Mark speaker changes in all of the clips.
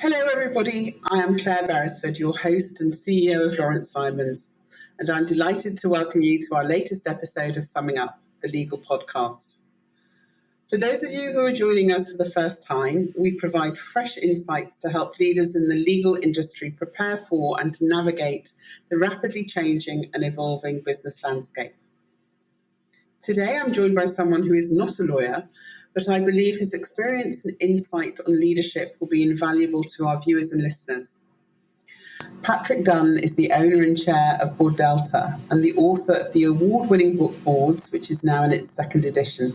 Speaker 1: Hello, everybody. I am Clare Beresford, your host and CEO of Laurence Simons, and I'm delighted to welcome you to our latest episode of Summing Up, the legal podcast. For those of you who are joining us for the first time, we provide fresh insights to help leaders in the legal industry prepare for and to navigate the rapidly changing and evolving business landscape. Today, I'm joined by someone who is not a lawyer, but I believe his experience and insight on leadership will be invaluable to our viewers and listeners. Patrick Dunne is the owner and chair of Bordelta and the author of the award-winning book Boards, which is now in its second edition.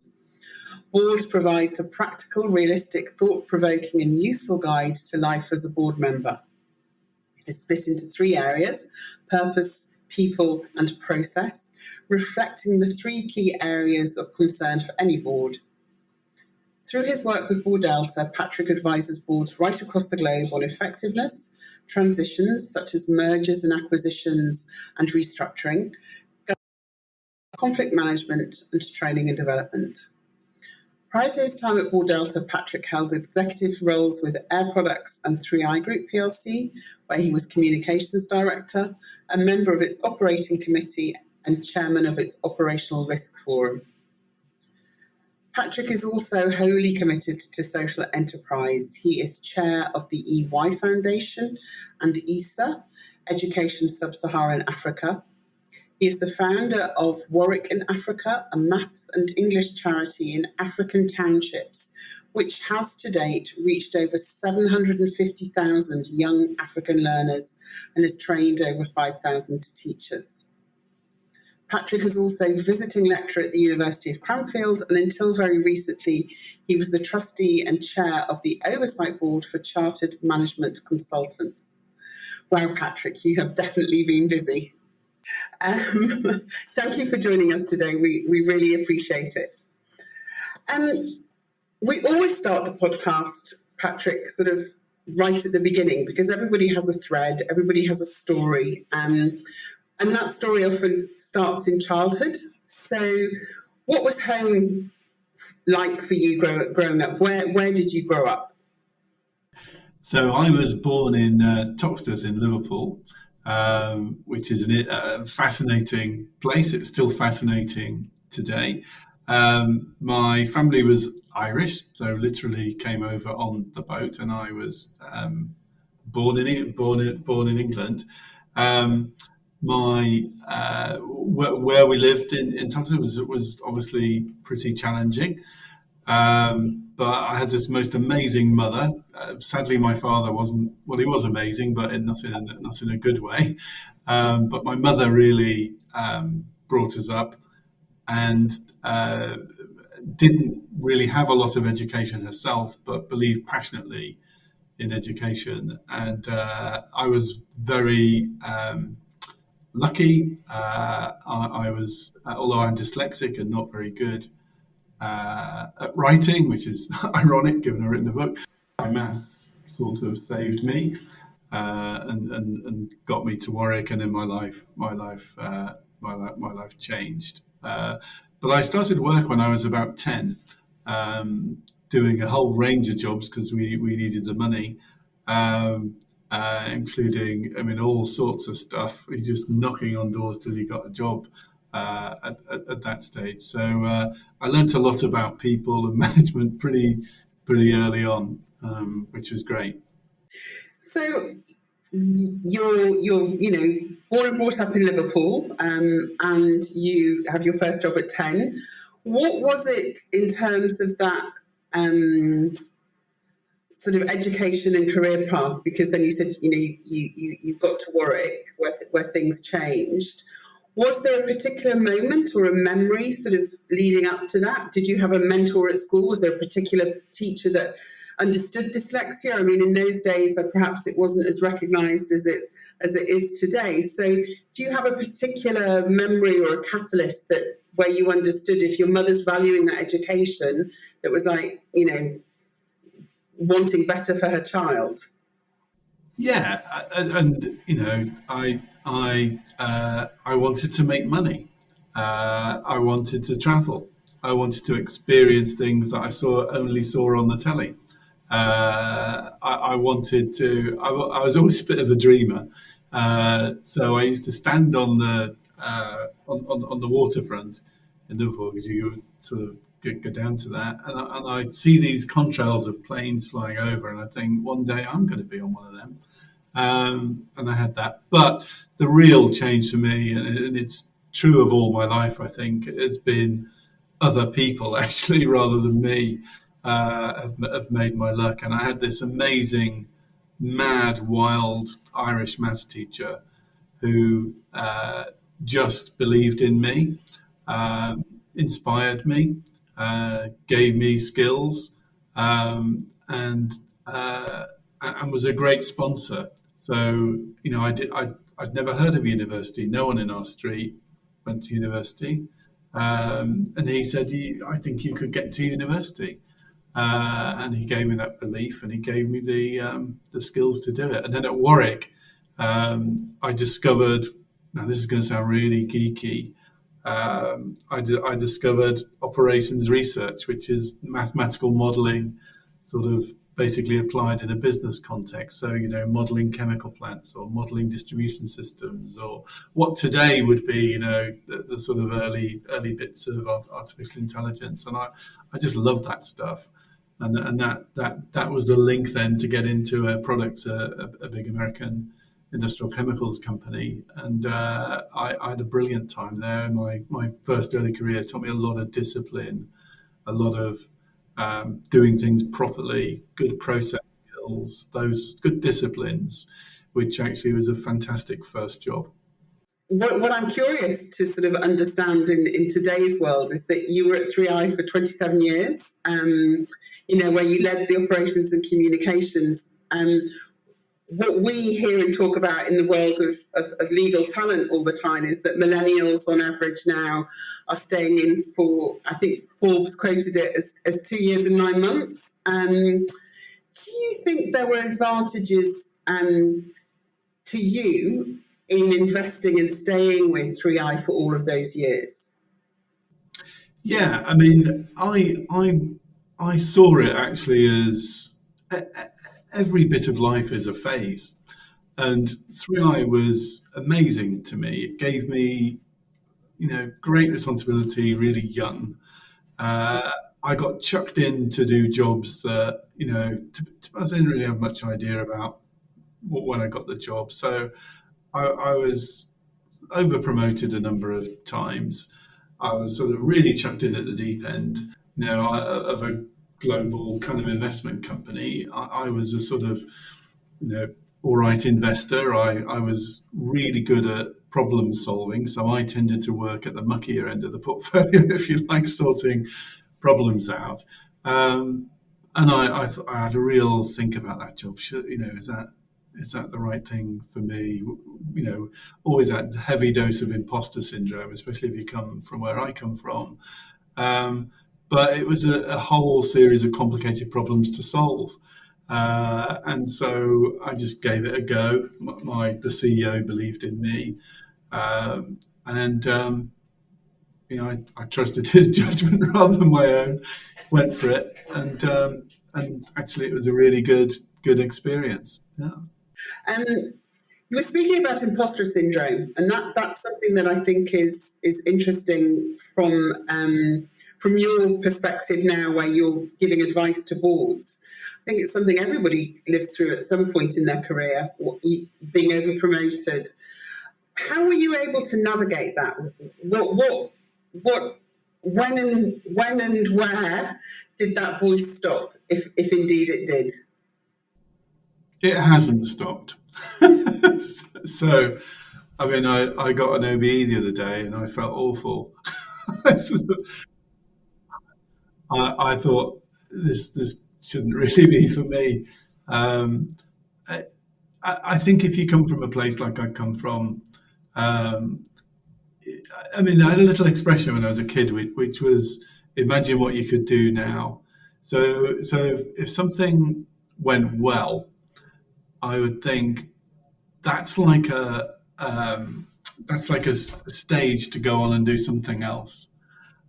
Speaker 1: Boards provides a practical, realistic, thought-provoking and useful guide to life as a board member. It is split into three areas: purpose, people and process, reflecting the three key areas of concern for any board. Through his work with Bordelta, Patrick advises boards right across the globe on effectiveness, transitions such as mergers and acquisitions and restructuring, conflict management, and training and development. Prior to his time at Bordelta, Patrick held executive roles with Air Products and 3i Group plc, where he was communications director, a member of its operating committee, and chairman of its operational risk forum. Patrick is also wholly committed to social enterprise. He is chair of the EY Foundation and ESA, Education Sub-Saharan Africa. He is the founder of Warwick in Africa, a maths and English charity in African townships, which has to date reached over 750,000 young African learners and has trained over 5,000 teachers. Patrick is also visiting lecturer at the University of Cranfield, and until very recently, he was the trustee and chair of the Oversight Board for Chartered Management Consultants. Wow, Patrick, you have definitely been busy. Thank you for joining us today. We really appreciate it. We always start the podcast, Patrick, sort of right at the beginning, because everybody has a thread, everybody has a story. And that story often starts in childhood. So what was home like for you growing up? Where did you grow up?
Speaker 2: So I was born in Toxteth in Liverpool, which is a fascinating place. It's still fascinating today. My family was Irish, so literally came over on the boat, and I was born in England. Where we lived in Toxteth was obviously pretty challenging, but I had this most amazing mother. Sadly, my father wasn't. Well, he was amazing, but not in a good way. But my mother really brought us up, and didn't really have a lot of education herself, but believed passionately in education. And I was very lucky. I was, although I'm dyslexic and not very good at writing, which is ironic given I've written a book, my maths sort of saved me and got me to Warwick, and then my life changed. But I started work when I was about 10, doing a whole range of jobs because we needed the money. Including, all sorts of stuff. You're just knocking on doors till you got a job at that stage. So I learnt a lot about people and management pretty early on, which was great.
Speaker 1: So you're born and brought up in Liverpool, and you have your first job at 10. What was it in terms of that sort of education and career path? Because then you said, you got to Warwick where things changed. Was there a particular moment or a memory sort of leading up to that? Did you have a mentor at school? Was there a particular teacher that understood dyslexia? In those days, perhaps it wasn't as recognised as it is today. So do you have a particular memory or a catalyst where you understood, if your mother's valuing that education, that was like, wanting better for her child?
Speaker 2: Yeah, and I wanted to make money. I wanted to travel. I wanted to experience things that I only saw on the telly. I wanted to. I was always a bit of a dreamer, so I used to stand on the on the waterfront in Liverpool because you would sort of go down to that, and I'd see these contrails of planes flying over, and I think one day I'm going to be on one of them. And I had that. But the real change for me, and it's true of all my life, I think, has been other people actually rather than me have made my luck. And I had this amazing, mad, wild Irish maths teacher who just believed in me, inspired me, gave me skills, and was a great sponsor. So I'd never heard of university. No one in our street went to university, and he said, "I think you could get to university." And he gave me that belief, and he gave me the skills to do it. And then at Warwick, I discovered. Now this is going to sound really geeky. I discovered operations research, which is mathematical modelling, sort of basically applied in a business context. So, modeling chemical plants or modeling distribution systems, or what today would be, the sort of early bits of artificial intelligence. And I just love that stuff. And that was the link then to get into a product, a big American industrial chemicals company. And I had a brilliant time there. My first early career taught me a lot of discipline, a lot of doing things properly, good process skills, those good disciplines, which actually was a fantastic first job.
Speaker 1: What I'm curious to sort of understand in today's world is that you were at 3i for 27 years, where you led the operations and communications. What we hear and talk about in the world of legal talent all the time is that millennials on average now are staying in for, I think Forbes quoted it as 2 years and 9 months. Do you think there were advantages to you in investing and staying with 3i for all of those years?
Speaker 2: Yeah, I mean, I saw it actually as every bit of life is a phase, and 3i was amazing to me. It gave me, great responsibility, really young. I got chucked in to do jobs that, I didn't really have much idea about when I got the job. So I was over promoted a number of times. I was sort of really chucked in at the deep end, of a global kind of investment company. I was a sort of, all right investor. I was really good at problem solving, so I tended to work at the muckier end of the portfolio, if you like, sorting problems out. And I had a real think about that job. Is that the right thing for me? Always that heavy dose of imposter syndrome, especially if you come from where I come from. But it was a whole series of complicated problems to solve. And so I just gave it a go. The CEO believed in me. I trusted his judgment rather than my own, went for it. And actually it was a really good experience. Yeah.
Speaker 1: You were speaking about imposter syndrome, and that's something that I think is interesting from your perspective now, where you're giving advice to boards. I think it's something everybody lives through at some point in their career, being over promoted. How were you able to navigate that? When and where did that voice stop, if indeed it did?
Speaker 2: It hasn't stopped. So, I mean, I got an OBE the other day and I felt awful. I thought this shouldn't really be for me. I think if you come from a place like I come from, I mean, I had a little expression when I was a kid, which was, imagine what you could do now. So if something went well, I would think that's like a stage to go on and do something else.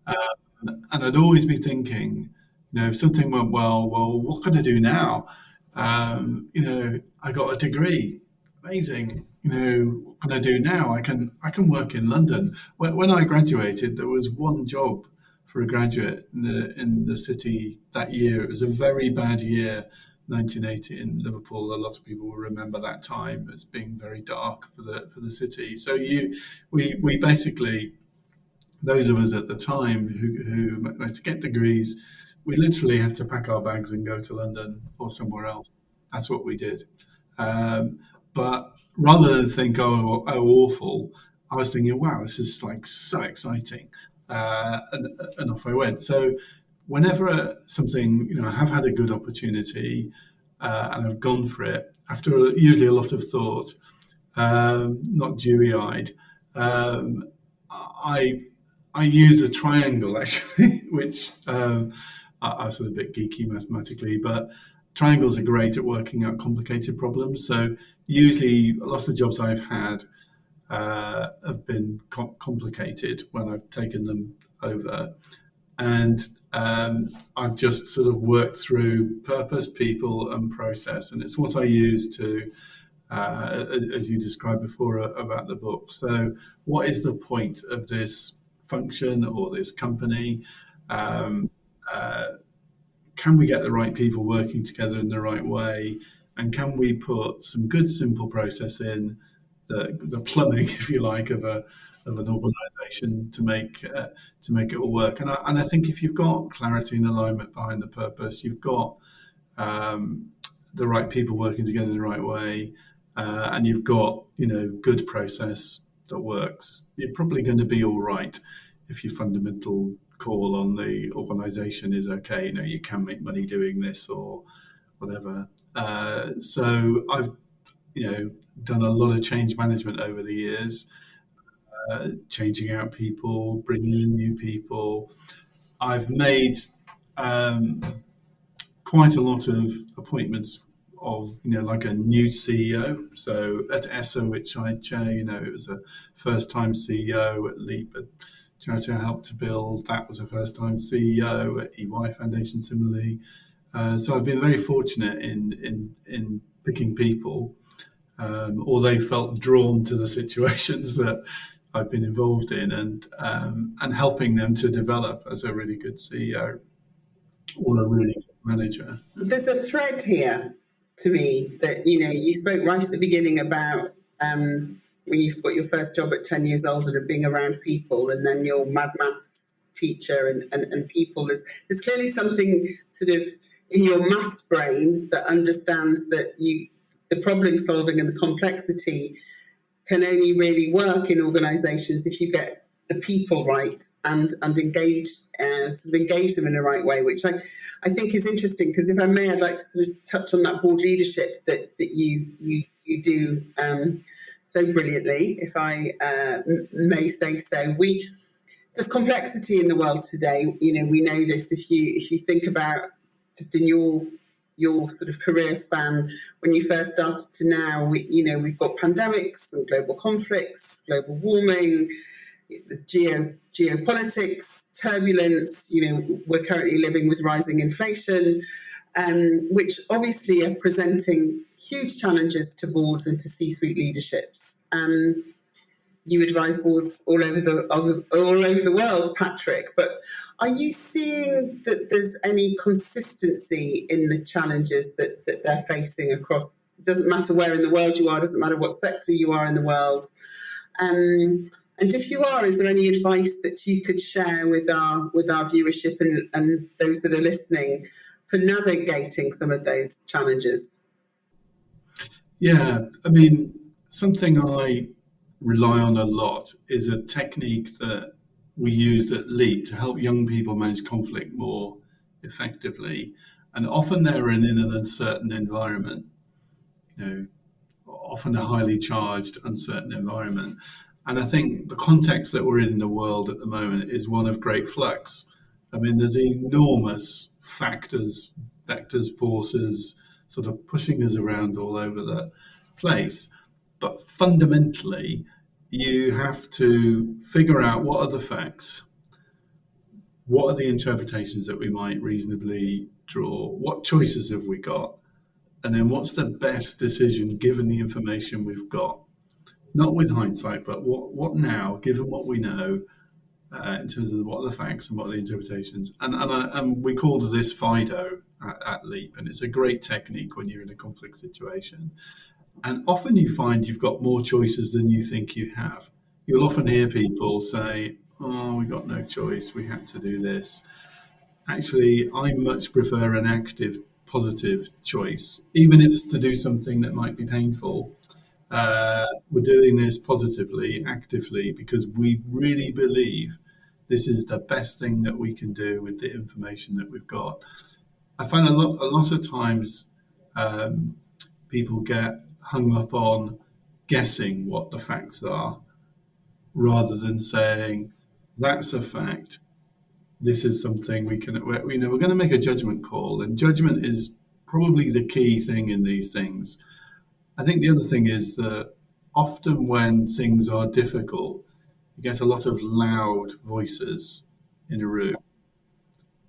Speaker 2: And I'd always be thinking, if something went well, what can I do now? I got a degree, amazing. What can I do now? I can work in London. When I graduated, there was one job for a graduate in the city that year. It was a very bad year, 1980 in Liverpool. A lot of people will remember that time as being very dark for the city. So we basically, those of us at the time who managed to get degrees, we literally had to pack our bags and go to London or somewhere else. That's what we did. But rather than think, oh, awful, I was thinking, wow, this is like so exciting. And off I went. So whenever something, I have had a good opportunity and I've gone for it after usually a lot of thought, not dewy-eyed. I I use a triangle actually, which I'm sort of a bit geeky mathematically, but triangles are great at working out complicated problems. So usually, lots of jobs I've had have been complicated when I've taken them over, and I've just sort of worked through purpose, people, and process, and it's what I use to, as you described before about the book. So, what is the point of this function or this company? Um, uh, can we get the right people working together in the right way? And can we put some good, simple process in the plumbing, if you like, of an organisation to make it all work? And I think if you've got clarity and alignment behind the purpose, you've got um, the right people working together in the right way, and you've got good process that works, you're probably going to be all right if your fundamental call on the organisation is okay. You can make money doing this or whatever. So I've done a lot of change management over the years, changing out people, bringing in new people. I've made um, quite a lot of appointments of like a new CEO. So at ESSA, which I chair, it was a first time CEO. At LEAP, a charity I helped to build, that was a first time CEO. At EY Foundation, similarly. So I've been very fortunate in picking people, or they felt drawn to the situations that I've been involved in, and helping them to develop as a really good CEO or a really good manager.
Speaker 1: There's a thread here to me that you spoke right at the beginning about when you've got your first job at 10 years old and being around people, and then your mad maths teacher and people. There's clearly something sort of in your maths brain that understands that the problem solving and the complexity can only really work in organisations if you get the people right and engage them in the right way, which I think is interesting, because if I may, I'd like to sort of touch on that board leadership that you do so brilliantly, if I may say so. There's complexity in the world today. We know this. If you think about just in your sort of career span, when you first started to now, we've got pandemics and global conflicts, global warming, there's geopolitics, turbulence. We're currently living with rising inflation, which obviously are presenting huge challenges to boards and to C-suite leaderships. You advise boards all over the world, Patrick. But are you seeing that there's any consistency in the challenges that they're facing across? It doesn't matter where in the world you are, doesn't matter what sector you are in the world. And if you are, is there any advice that you could share with our viewership and those that are listening for navigating some of those challenges?
Speaker 2: Yeah, I mean, something I rely on a lot is a technique that we used at LEAP to help young people manage conflict more effectively. And often they're in an uncertain environment, often a highly charged, uncertain environment. And I think the context that we're in the world at the moment is one of great flux. I mean, there's enormous factors, vectors, forces sort of pushing us around all over the place. But fundamentally, you have to figure out what are the facts, what are the interpretations that we might reasonably draw? What choices have we got? And then what's the best decision given the information we've got? Not with hindsight, but what now, given what we know, in terms of what are the facts and what are the interpretations. And we called this FIDO at Leap, and it's a great technique when you're in a conflict situation. And often you find you've got more choices than you think you have. You'll often hear people say, oh, we got no choice, we had to do this. Actually, I much prefer an active, positive choice, even if it's to do something that might be painful. We're doing this positively, actively, because we really believe this is the best thing that we can do with the information that we've got. I find a lot of times people get hung up on guessing what the facts are rather than saying, that's a fact. This is something we're going to make a judgment call, and judgment is probably the key thing in these things. I think the other thing is that often when things are difficult, you get a lot of loud voices in a room,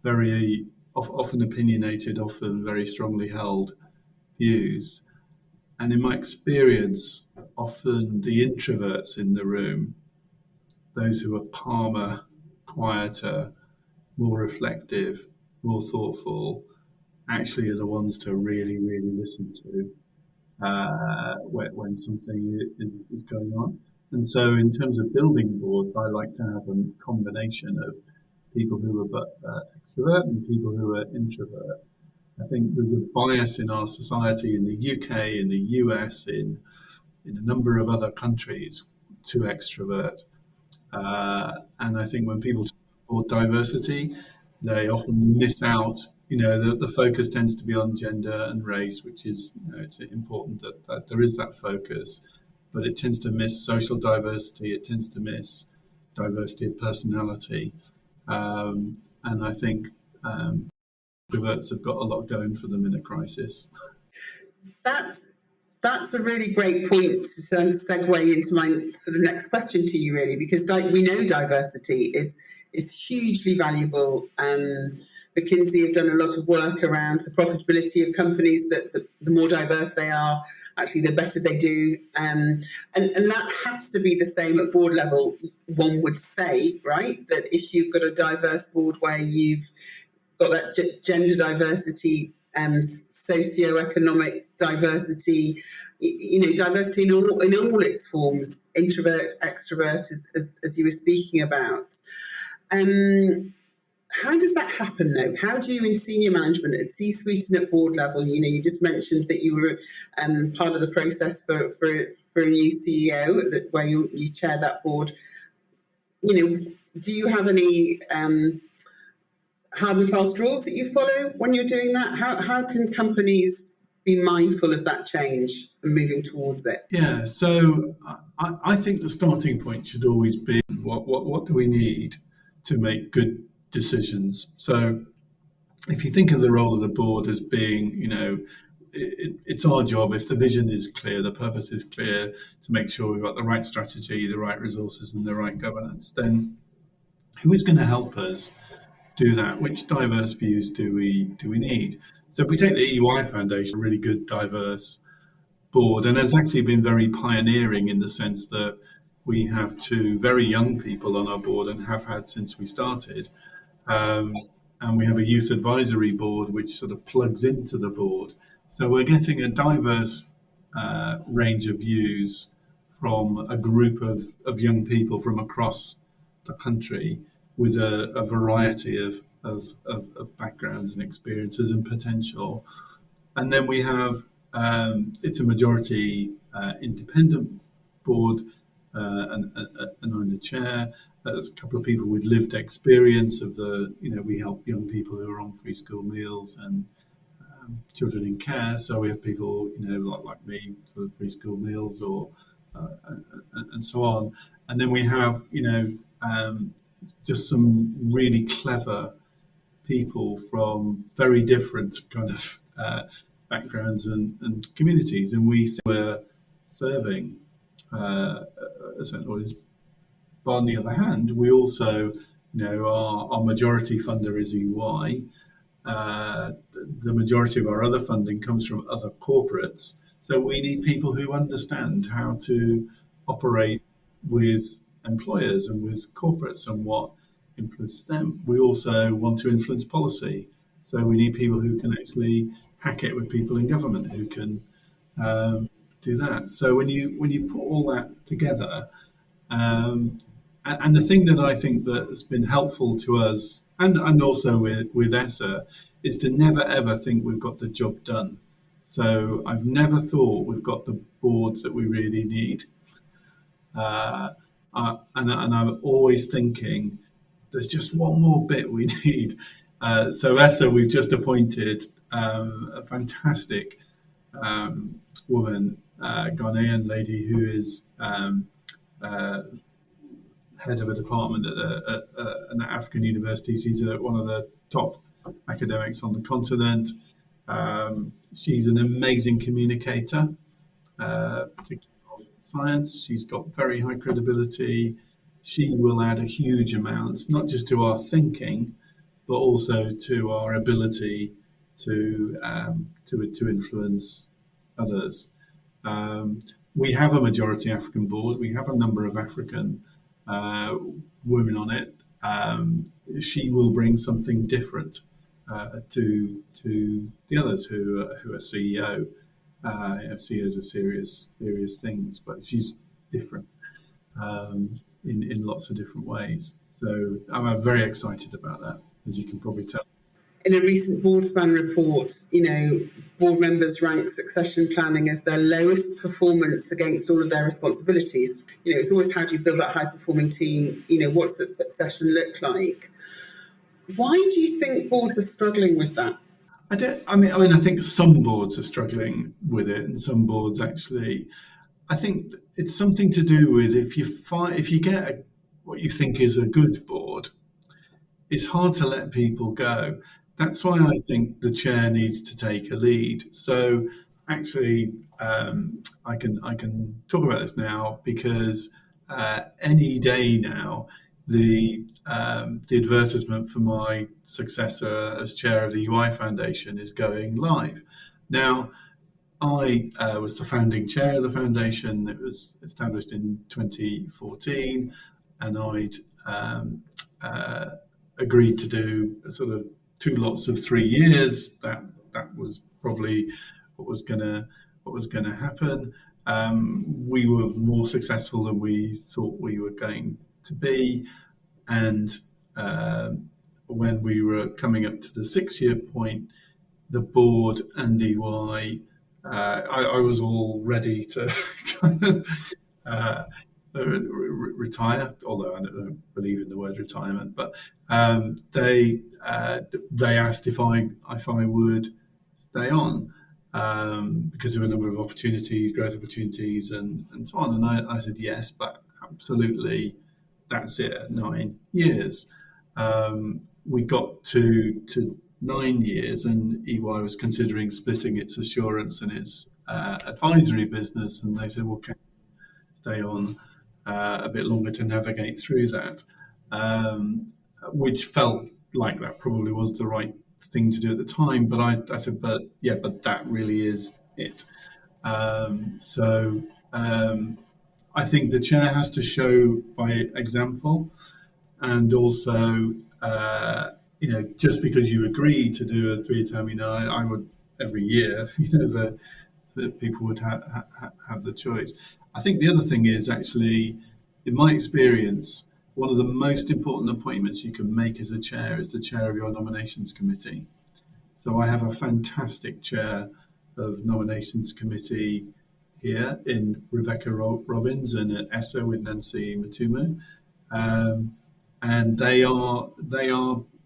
Speaker 2: very often opinionated, often very strongly held views. And in my experience, often the introverts in the room, those who are calmer, quieter, more reflective, more thoughtful, actually are the ones to really, really listen to when something is going on. And so in terms of building boards, I like to have a combination of people who are extrovert and people who are introvert. I think there's a bias in our society in the UK, in the US, in a number of other countries to extrovert. And I think when people talk about diversity, they often miss out. The focus tends to be on gender and race, which is, it's important that there is that focus, but it tends to miss social diversity. It tends to miss diversity of personality. And I think introverts have got a lot going for them in a crisis.
Speaker 1: That's a really great point to segue into my sort of next question to you, really, because we know diversity is hugely valuable. McKinsey have done a lot of work around the profitability of companies, that the more diverse they are, actually the better they do. And that has to be the same at board level, one would say, right? That if you've got a diverse board where you've got that gender diversity, socioeconomic diversity, diversity in all its forms, introvert, extrovert, as you were speaking about. How does that happen, though? How do you, in senior management, at C-suite and at board level, you just mentioned that you were part of the process for a new CEO, where you chair that board. Do you have any hard and fast rules that you follow when you're doing that? How can companies be mindful of that change and moving towards it?
Speaker 2: Yeah, so I think the starting point should always be what do we need to make good decisions. So if you think of the role of the board as being, it's our job, if the vision is clear, the purpose is clear, to make sure we've got the right strategy, the right resources and the right governance, then who is going to help us do that? Which diverse views do we need? So if we take the EY Foundation, a really good diverse board, and has actually been very pioneering in the sense that we have two very young people on our board and have had since we started. And we have a youth advisory board which sort of plugs into the board. So we're getting a diverse range of views from a group of young people from across the country with a variety of backgrounds and experiences and potential. And then we have, it's a majority independent board, and I'm the chair. There's a couple of people with lived experience of we help young people who are on free school meals and children in care. So we have people, like me, for free school meals or and so on. And then we have, just some really clever people from very different kind of backgrounds and communities. And we think we're serving a certain audience. But on the other hand, we also our majority funder is EY. The majority of our other funding comes from other corporates. So we need people who understand how to operate with employers and with corporates and what influences them. We also want to influence policy. So we need people who can actually hack it with people in government who can do that. So when you put all that together, and the thing that I think that has been helpful to us, and also with ESSA, is to never ever think we've got the job done. So I've never thought we've got the boards that we really need. And I'm always thinking there's just one more bit we need. So ESSA, we've just appointed a fantastic woman, Ghanaian lady who is head of a department at an African university. She's one of the top academics on the continent. She's an amazing communicator, particularly of science. She's got very high credibility. She will add a huge amount, not just to our thinking, but also to our ability to influence others. We have a majority African board. We have a number of African women on it. She will bring something different to the others who are CEO. CEOs are serious things, but she's different in lots of different ways. So I'm very excited about that, as you can probably tell.
Speaker 1: In a recent board span report, board members rank succession planning as their lowest performance against all of their responsibilities. It's always, how do you build that high-performing team? What's that succession look like? Why do you think boards are struggling with that?
Speaker 2: I think some boards are struggling with it, and some boards actually. I think it's something to do with if you get what you think is a good board, it's hard to let people go. That's why I think the chair needs to take a lead. So actually, I can talk about this now because any day now, the advertisement for my successor as chair of the UI Foundation is going live. Now, I was the founding chair of the foundation. It was established in 2014, and I'd agreed to do sort of 2 lots of 3 years. That was probably what was gonna happen. We were more successful than we thought we were going to be, and when we were coming up to the 6-year point, the board and EY, I was all ready to kind of retire, although I don't believe in the word retirement. But they asked if I would stay on because there were a number of opportunities, growth opportunities, and so on. And I said yes, but absolutely, that's it at 9 years. We got to 9 years, and EY was considering splitting its assurance and its advisory business, and they said, "Well, can you stay on a bit longer to navigate through that?" Which felt like that probably was the right thing to do at the time. But I said, "But that really is it." I think the chair has to show by example, and also. Just because you agree to do a 3-year term, I would every year, that people would have the choice. I think the other thing is actually, in my experience, one of the most important appointments you can make as a chair is the chair of your nominations committee. So I have a fantastic chair of nominations committee here in Rebecca Robbins and at ESSA with Nancy Matumu. And they are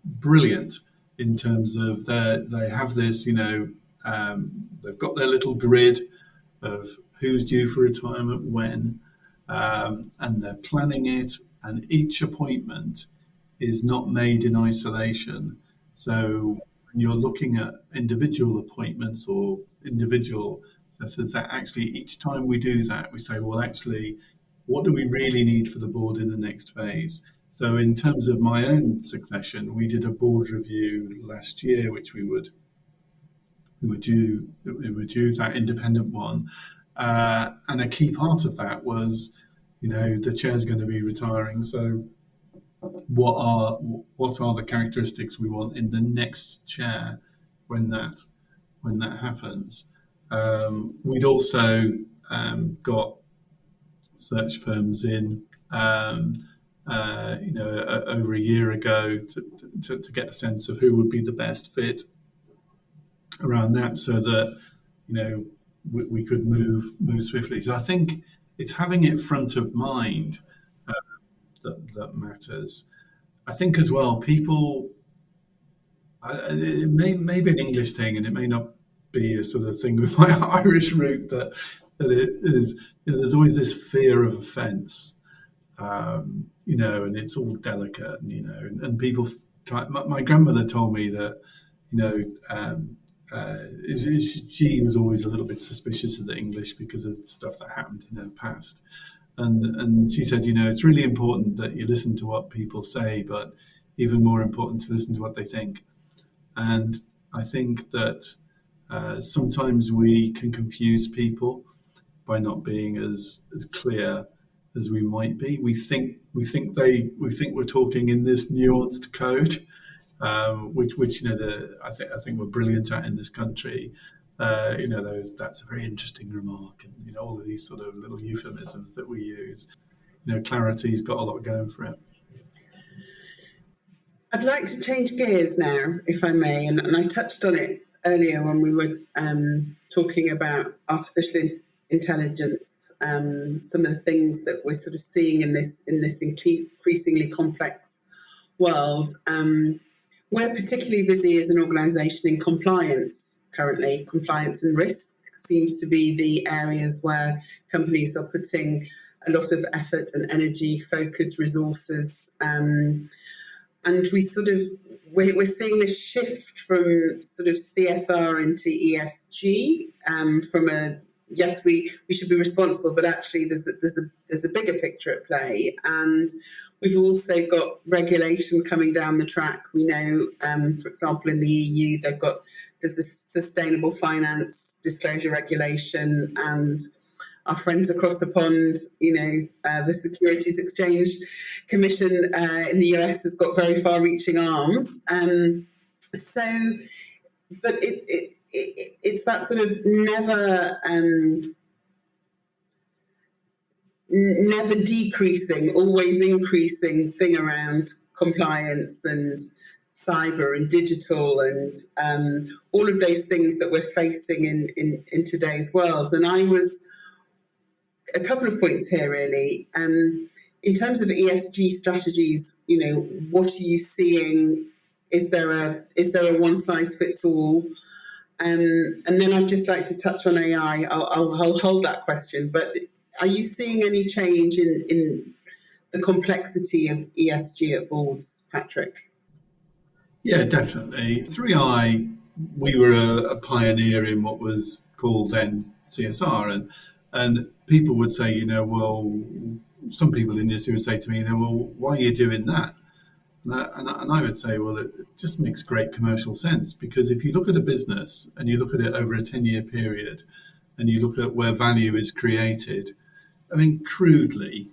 Speaker 2: brilliant in terms of they have this, they've got their little grid of who's due for retirement when, and they're planning it. And each appointment is not made in isolation. So when you're looking at individual appointments or individual assessors, that actually each time we do that, we say, well, actually, what do we really need for the board in the next phase? So in terms of my own succession, we did a board review last year, which we would use that independent one, and a key part of that was, the chair's going to be retiring. So what are the characteristics we want in the next chair when that happens? We'd also got search firms in, over a year ago to get a sense of who would be the best fit around that, so that we could move swiftly. So I think it's having it front of mind that matters. I think as well, people. It may be an English thing, and it may not be a sort of thing with my Irish root, that it is. There's always this fear of offence, and it's all delicate, and people try. My grandmother told me that, she was always a little bit suspicious of the English because of stuff that happened in her past. And she said, it's really important that you listen to what people say, but even more important to listen to what they think. And I think that sometimes we can confuse people by not being as clear as we might be. We think we're talking in this nuanced code, which I think we're brilliant at in this country. That's a very interesting remark, and all of these sort of little euphemisms that we use. Clarity's got a lot going for it.
Speaker 1: I'd like to change gears now, if I may, and I touched on it earlier when we were talking about artificial intelligence, some of the things that we're sort of seeing in this increasingly complex world. We're particularly busy as an organisation in compliance currently. Compliance and risk seems to be the areas where companies are putting a lot of effort and energy, focus, resources, and we're seeing this shift from sort of CSR into ESG, yes, we should be responsible, but actually there's a bigger picture at play, and we've also got regulation coming down the track. We know, for example, in the EU, there's a sustainable finance disclosure regulation, and our friends across the pond, the Securities Exchange Commission in the US has got very far-reaching arms. But it's that sort of never decreasing, always increasing thing around compliance and cyber and digital and all of those things that we're facing in today's world. And I was a couple of points here, really. In terms of ESG strategies, what are you seeing? Is there a one size fits all? And then I'd just like to touch on AI. I'll hold that question. But are you seeing any change in the complexity of ESG at boards, Patrick?
Speaker 2: Yeah, definitely. 3i, we were a pioneer in what was called then CSR, and people would say, some people in the industry would say to me, why are you doing that? And I would say, well, it just makes great commercial sense, because if you look at a business and you look at it over a 10-year period and you look at where value is created, I mean, crudely,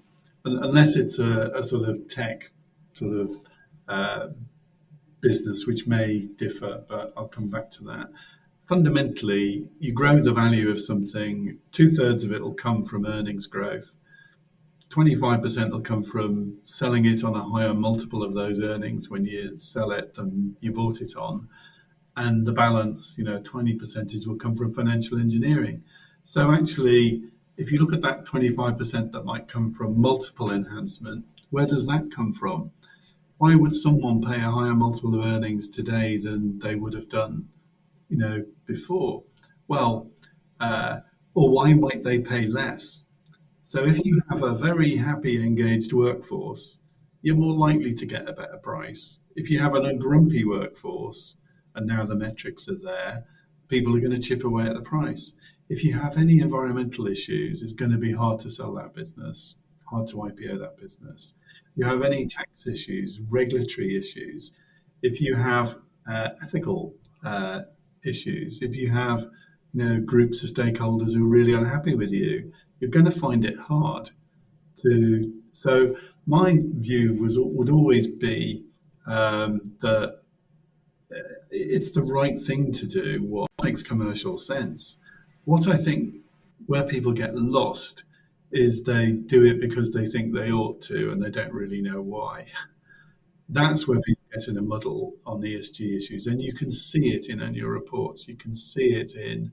Speaker 2: unless it's a sort of tech sort of business, which may differ, but I'll come back to that. Fundamentally, you grow the value of something, 2/3 of it will come from earnings growth. 25% will come from selling it on a higher multiple of those earnings when you sell it than you bought it on. And the balance, 20% will come from financial engineering. So actually, if you look at that 25% that might come from multiple enhancement, where does that come from? Why would someone pay a higher multiple of earnings today than they would have done, before? Well, or why might they pay less? So if you have a very happy, engaged workforce, you're more likely to get a better price. If you have an ungrumpy workforce, and now the metrics are there, people are going to chip away at the price. If you have any environmental issues, it's going to be hard to sell that business, hard to IPO that business. you have any tax issues, regulatory issues, if you have ethical issues, if you have groups of stakeholders who are really unhappy with you, you're going to find it hard to. So my view would always be that it's the right thing to do what makes commercial sense. What I think where people get lost is they do it because they think they ought to and they don't really know why. That's where people get in a muddle on ESG issues, and you can see it in annual reports. You can see it in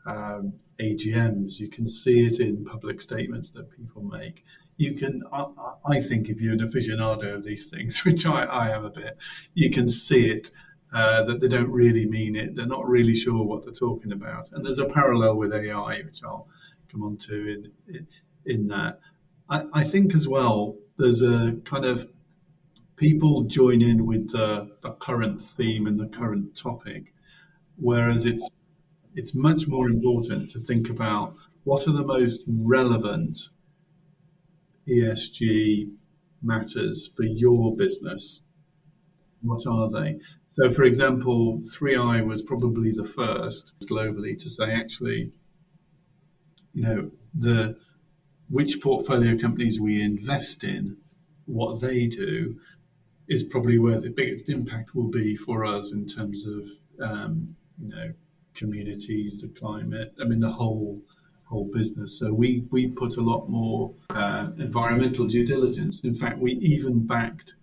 Speaker 2: AGMs. You can see it in public statements that people make. You can, I think, if you're an aficionado of these things, which I am a bit, you can see it that they don't really mean it. They're not really sure what they're talking about. And there's a parallel with AI, which I'll come on to in that. I think as well, there's a kind of people join in with the current theme and the current topic, whereas it's much more important to think about what are the most relevant ESG matters for your business. What are they? So, for example, 3i was probably the first globally to say, actually, the which portfolio companies we invest in, what they do, is probably where the biggest impact will be for us in terms of communities, the climate. I mean, the whole business. So we put a lot more environmental due diligence. In fact, we even backed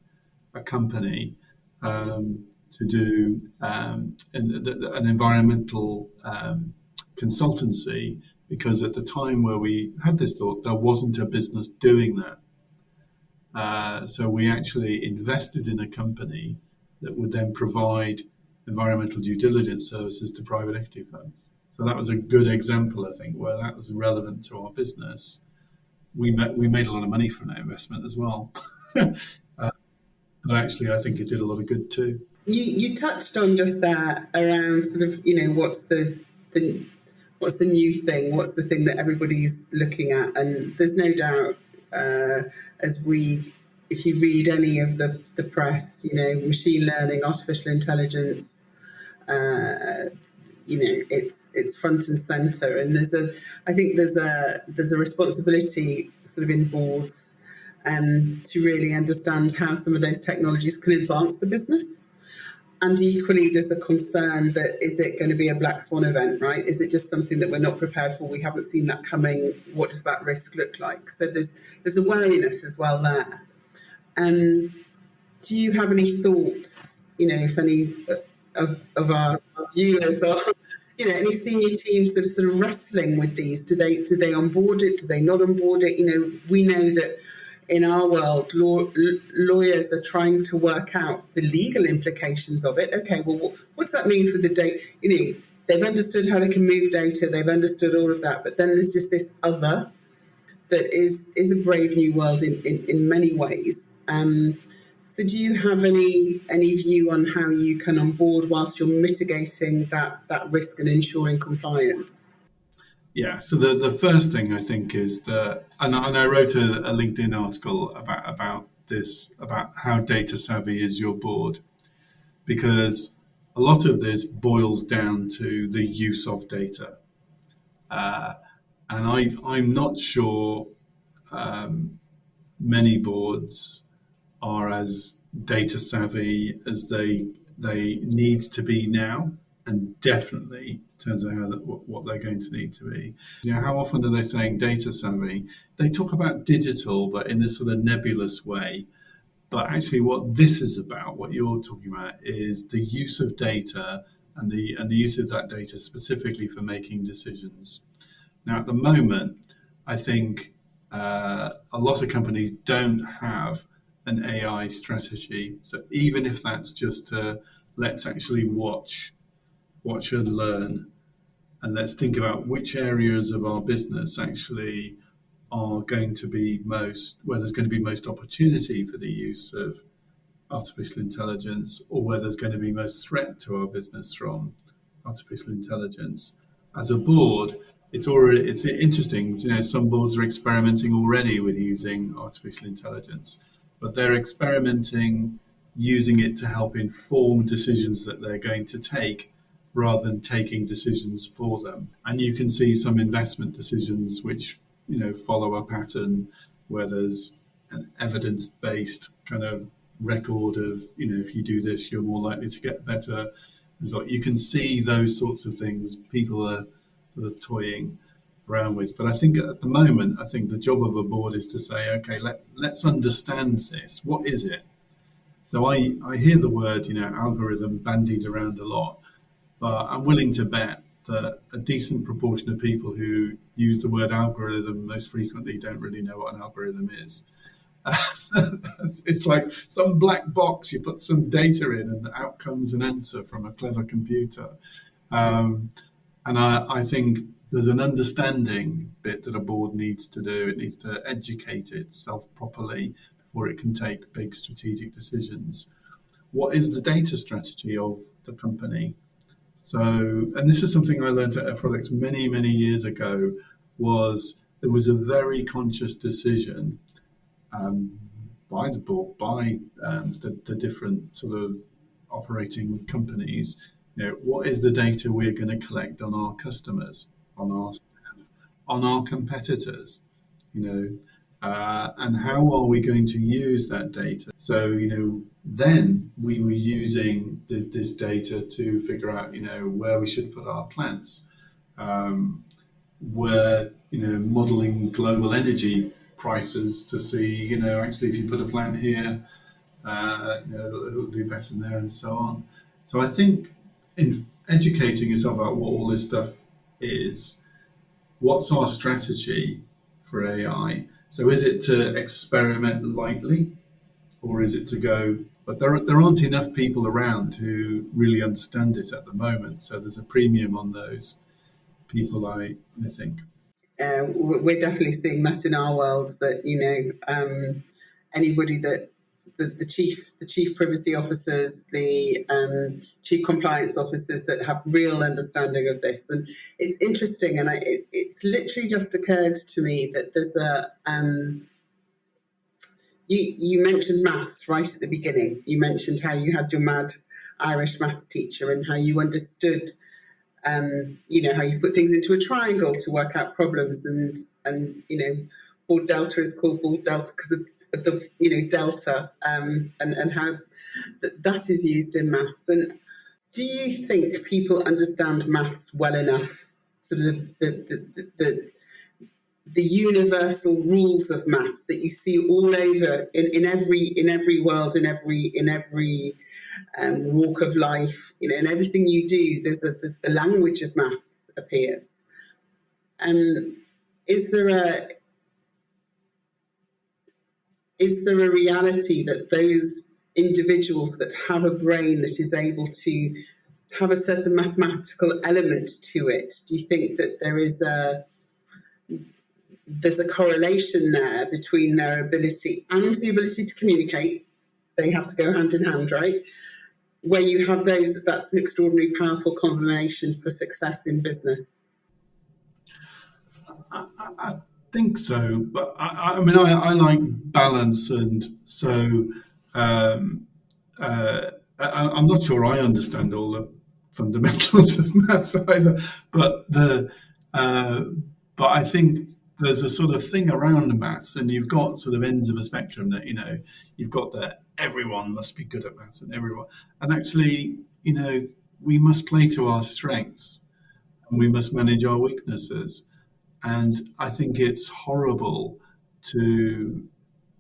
Speaker 2: a company to do an environmental consultancy, because at the time where we had this thought, there wasn't a business doing that. So we actually invested in a company that would then provide environmental due diligence services to private equity firms. So that was a good example, I think, where that was relevant to our business. We made a lot of money from that investment as well. But actually, I think it did a lot of good too.
Speaker 1: You touched on just that around sort of, what's the new thing, what's the thing that everybody's looking at, and there's no doubt if you read any of the press, machine learning, artificial intelligence, it's front and center, and I think there's a responsibility sort of in boards to really understand how some of those technologies can advance the business. And equally, there's a concern that is it going to be a black swan event, right? Is it just something that we're not prepared for? We haven't seen that coming. What does that risk look like? So there's a wariness as well there. Do you have any thoughts, if any of our viewers are, any senior teams that are sort of wrestling with these? Do they onboard it? Do they not onboard it? We know that in our world, lawyers are trying to work out the legal implications of it. Okay, well, what does that mean for the data? They've understood how they can move data. They've understood all of that. But then there's just this other that is a brave new world in many ways. So do you have any view on how you can onboard whilst you're mitigating that risk and ensuring compliance?
Speaker 2: Yeah, so the first thing I think is that, and I wrote a LinkedIn article about this, about how data savvy is your board, because a lot of this boils down to the use of data. And I'm not sure many boards are as data savvy as they need to be now, and definitely turns out what they're going to need to be. How often are they saying data savvy? They talk about digital, but in this sort of nebulous way. But actually, what this is about, what you're talking about, is the use of data and the use of that data specifically for making decisions. Now, at the moment, I think a lot of companies don't have an AI strategy. So even if that's just let's actually watch and learn, and let's think about which areas of our business actually are going to be where there's going to be most opportunity for the use of artificial intelligence, or where there's going to be most threat to our business from artificial intelligence. As a board, it's interesting. Some boards are experimenting already with using artificial intelligence. but they're experimenting, using it to help inform decisions that they're going to take rather than taking decisions for them. And you can see some investment decisions which, follow a pattern where there's an evidence-based kind of record of, if you do this, you're more likely to get better result. You can see those sorts of things people are sort of toying around with. But I think at the moment, the job of a board is to say, okay, let's understand this. What is it? So I hear the word, algorithm bandied around a lot, but I'm willing to bet that a decent proportion of people who use the word algorithm most frequently don't really know what an algorithm is. It's like some black box, you put some data in and out comes an answer from a clever computer. And I think there's an understanding bit that a board needs to do. It needs to educate itself properly before it can take big strategic decisions. What is the data strategy of the company? So, and this was something I learned at Products many, many years ago, there was a very conscious decision by the board, by the different sort of operating companies. What is the data we're going to collect on our customers, on our staff, on our competitors, and how are we going to use that data? So, then we were using this data to figure out, where we should put our plants. We're, modeling global energy prices to see, actually, if you put a plant here, it'll do better there, and so on. So I think in educating yourself about what all this stuff is, what's our strategy for AI? So is it to experiment lightly, or is it to go? But there aren't enough people around who really understand it at the moment. So there's a premium on those people, I think.
Speaker 1: We're definitely seeing that in our world, that anybody that the chief privacy officers, the chief compliance officers that have real understanding of this. And it's interesting, and it's literally just occurred to me that there's a you mentioned maths right at the beginning. You mentioned how you had your mad Irish maths teacher and how you understood how you put things into a triangle to work out problems, and Bordelta is called Bordelta because of the delta, and how that is used in maths. And do you think people understand maths well enough? Sort of the universal rules of maths that you see all over in every world, in every walk of life, in everything you do, there's the language of maths appears. Is there a reality that those individuals that have a brain that is able to have a certain mathematical element to it, do you think that there's a correlation there between their ability and the ability to communicate? They have to go hand in hand, right? Where you have those, that's an extraordinarily powerful combination for success in business.
Speaker 2: I think so, but I mean, I like balance, and so I'm not sure I understand all the fundamentals of maths either, but I think there's a sort of thing around maths, and you've got sort of ends of a spectrum that you've got that everyone must be good at maths, and actually we must play to our strengths, and we must manage our weaknesses. And I think it's horrible to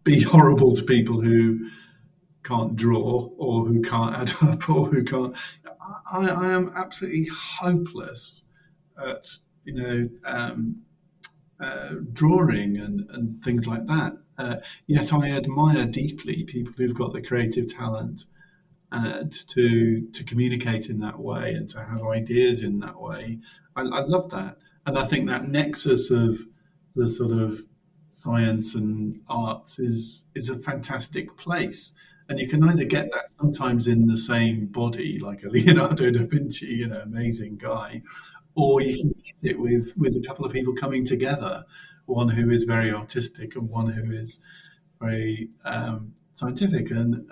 Speaker 2: be horrible to people who can't draw, or who can't add up, or who can't. I am absolutely hopeless at drawing and things like that. Yet I admire deeply people who've got the creative talent to communicate in that way and to have ideas in that way. I love that. And I think that nexus of the sort of science and arts is a fantastic place. And you can either get that sometimes in the same body, like a Leonardo da Vinci, amazing guy, or you can get it with a couple of people coming together, one who is very artistic and one who is very scientific, and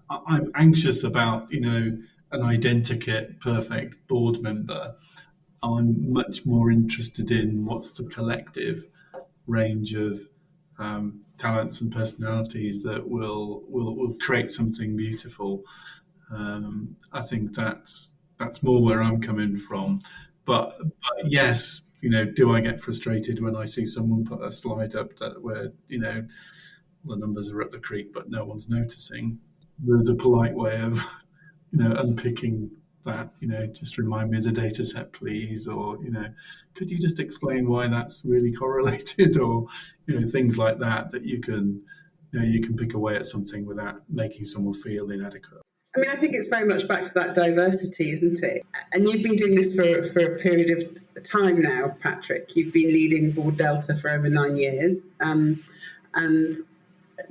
Speaker 2: I'm anxious about an identikit perfect board member. I'm much more interested in what's the collective range of talents and personalities that will create something beautiful. I think that's more where I'm coming from. But yes, do I get frustrated when I see someone put a slide up that where the numbers are up the creek but no one's noticing? There's a polite way of unpicking that. Just remind me of the data set, please, or could you just explain why that's really correlated, or things like that you can pick away at something without making someone feel inadequate.
Speaker 1: I mean, I think it's very much back to that diversity, isn't it? And you've been doing this for a period of time now, Patrick. You've been leading Bordelta for over 9 years. And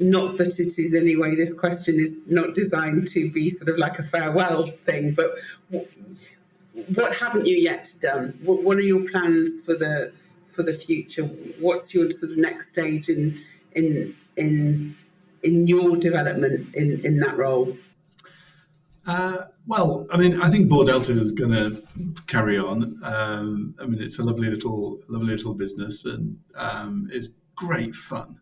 Speaker 1: not that it is anyway, this question is not designed to be sort of like a farewell thing, but what haven't you yet done? What are your plans for the future? What's your sort of next stage in your development in that role?
Speaker 2: Well, I mean, I think Bordelta is going to carry on. I mean, it's a lovely little business, and it's great fun.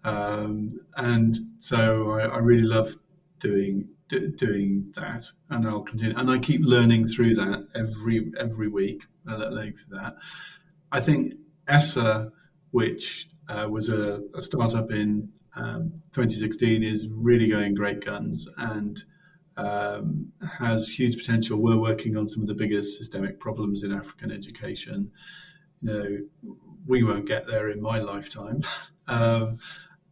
Speaker 2: And so I really love doing that, and I'll continue. And I keep learning through that every week. Learning through that. I think ESSA, which was a startup in 2016, is really going great guns and has huge potential. We're working on some of the biggest systemic problems in African education. We won't get there in my lifetime.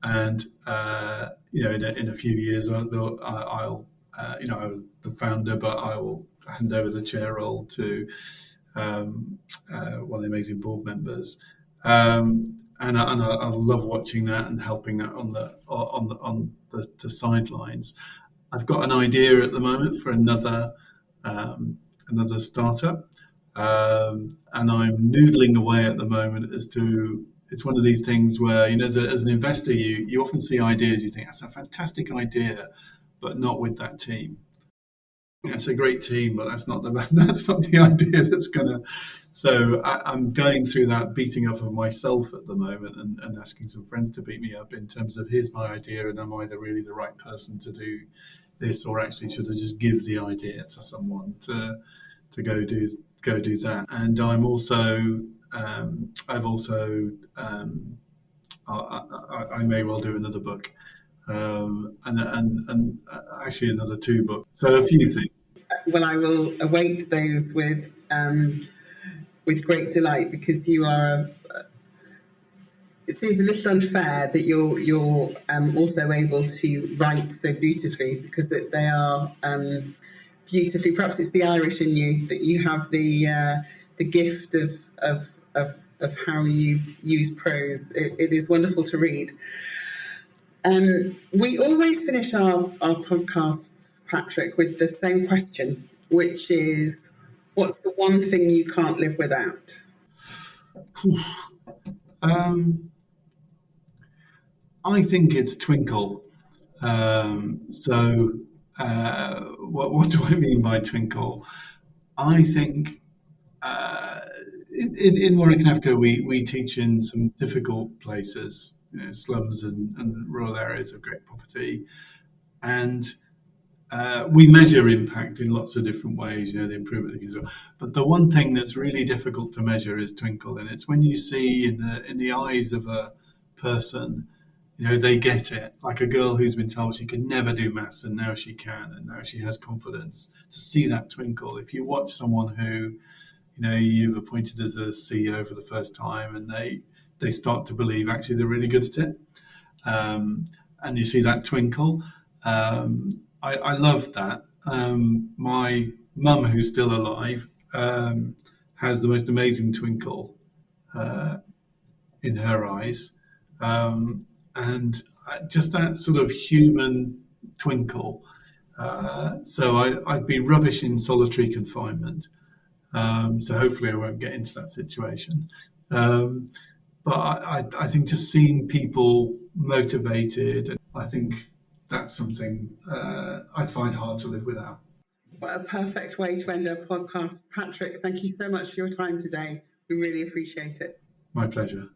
Speaker 2: And in a few years, I'll I was the founder, but I will hand over the chair role to one of the amazing board members. And I love watching that and helping that on the sidelines. I've got an idea at the moment for another startup, and I'm noodling away at the moment as to. It's one of these things where, as an investor, you often see ideas, you think that's a fantastic idea, but not with that team. That's a great team, but that's not the idea that's gonna. So I'm going through that beating up of myself at the moment, and asking some friends to beat me up in terms of here's my idea, and am I really the right person to do this, or actually should I just give the idea to someone to go do that? And I'm also I may well do another book, and actually another 2 books. So a few things.
Speaker 1: Well, I will await those with great delight, because you are. It seems a little unfair that you're also able to write so beautifully, because they are beautifully. Perhaps it's the Irish in you, that you have the gift of how you use prose. It is wonderful to read. We always finish our podcasts, Patrick, with the same question, which is, what's the one thing you can't live without?
Speaker 2: I think it's twinkle. What do I mean by twinkle? I think in Warwick and Africa, we teach in some difficult places, slums and rural areas of great poverty, and we measure impact in lots of different ways, the improvement. But the one thing that's really difficult to measure is twinkle, and it's when you see in the eyes of a person, they get it. Like a girl who's been told she could never do maths, and now she can, and now she has confidence. To see that twinkle, if you watch someone who, you've appointed as a CEO for the first time, and they start to believe actually they're really good at it, and you see that twinkle. I love that. My mum, who's still alive, has the most amazing twinkle in her eyes. And just that sort of human twinkle. So I'd be rubbish in solitary confinement. So hopefully I won't get into that situation. But I think just seeing people motivated. And I think that's something I'd find hard to live without.
Speaker 1: What a perfect way to end our podcast. Patrick, thank you so much for your time today. We really appreciate it.
Speaker 2: My pleasure.